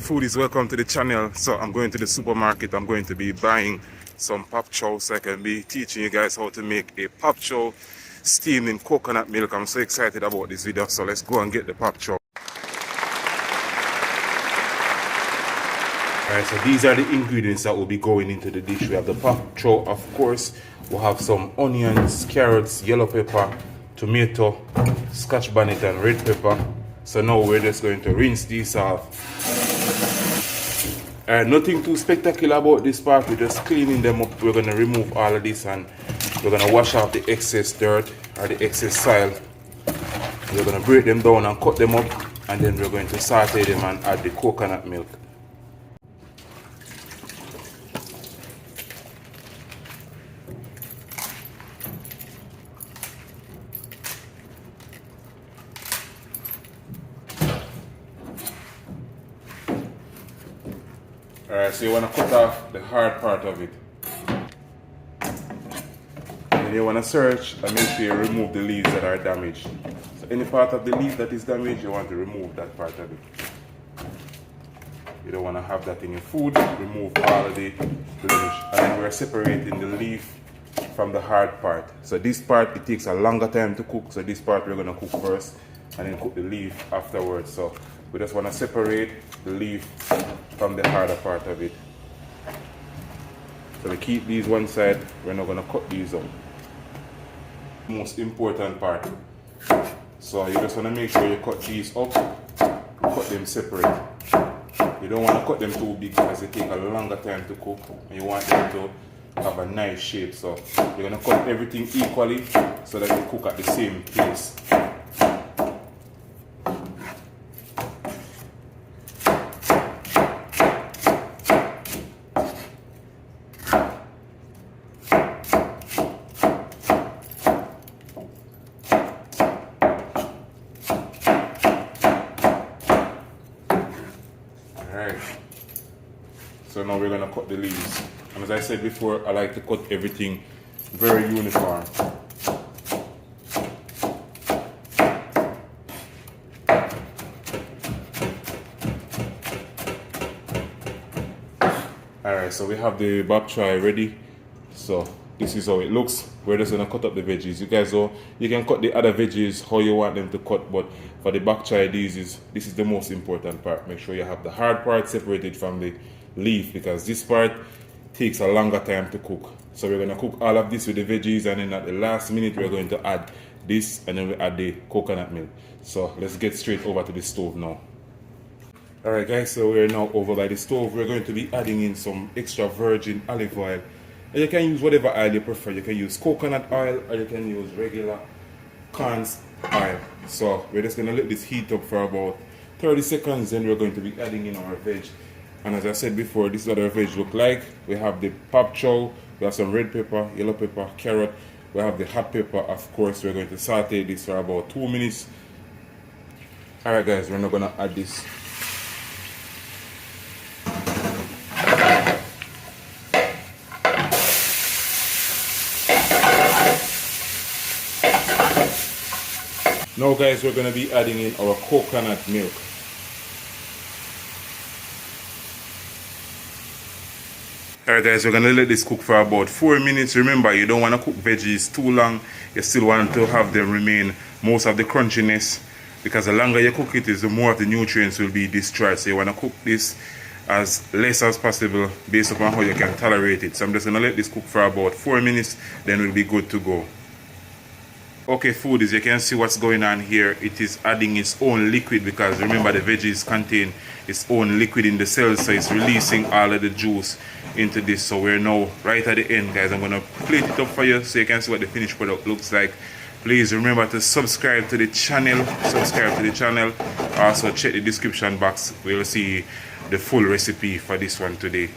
Foodies, welcome to the channel. So I'm going to the supermarket. I'm going to be buying some pop chow, so I can be teaching you guys how to make a pop chow steamed in coconut milk. I'm so excited about this video, so let's go and get the pop chow. Alright, so these are the ingredients that will be going into the dish. We have the pop chow, of course. We'll have some onions, carrots, yellow pepper, tomato, scotch bonnet and red pepper. So now we're just going to rinse these off. Nothing too spectacular about this part. We're just cleaning them up. We're going to remove all of this and we're going to wash off the excess dirt or the excess soil. We're going to break them down and cut them up, and then we're going to saute them and add the coconut milk. Alright, so you want to cut off the hard part of it. And you want to search and make sure you remove the leaves that are damaged. So any part of the leaf that is damaged, you want to remove that part of it. You don't want to have that in your food. Remove all of the blemish. And then we're separating the leaf from the hard part. So this part, it takes a longer time to cook. So this part we're going to cook first and then cook the leaf afterwards. So we just want to separate the leaf from the harder part of it. So we keep these one side. We're not going to cut these out. Most important part. So you just want to make sure you cut these up, cut them separate. You don't want to cut them too big because they take a longer time to cook, and you want them to have a nice shape. So you're going to cut everything equally so that they cook at the same pace. Alright, so now we're going to cut the leaves. And as I said before, I like to cut everything very uniform. Alright, so we have the bokchoy ready. So this is how it looks. We're just going to cut up the veggies. You guys know, you can cut the other veggies how you want them to cut, but for the bokchoy, this is the most important part. Make sure you have the hard part separated from the leaf, because this part takes a longer time to cook. So we're going to cook all of this with the veggies, and then at the last minute we're going to add this, and then we add the coconut milk. So let's get straight over to the stove now. Alright guys, so we're now over by the stove. We're going to be adding in some extra virgin olive oil. And you can use whatever oil you prefer. You can use coconut oil or you can use regular corn oil. So we're just going to let this heat up for about 30 seconds. Then we're going to be adding in our veg. And as I said before, this is what our veg look like. We have the pop chow, we have some red pepper, yellow pepper, carrot. We have the hot pepper. Of course, we're going to saute this for about 2 minutes. Alright guys, we're now going to add this. Now guys, we're going to be adding in our coconut milk. Alright guys, we're going to let this cook for about 4 minutes. Remember, you don't want to cook veggies too long. You still want to have them remain most of the crunchiness, because the longer you cook it, the more of the nutrients will be destroyed. So you want to cook this as less as possible based upon how you can tolerate it. So I'm just going to let this cook for about 4 minutes, then we'll be good to go. Okay foodies, you can see what's going on here. It is adding its own liquid, because remember the veggies contain its own liquid in the cells, so it's releasing all of the juice into this. So we're now right at the end guys. I'm going to plate it up for you so you can see what the finished product looks like. Please remember to subscribe to the channel. Also check the description box where you'll see the full recipe for this one today.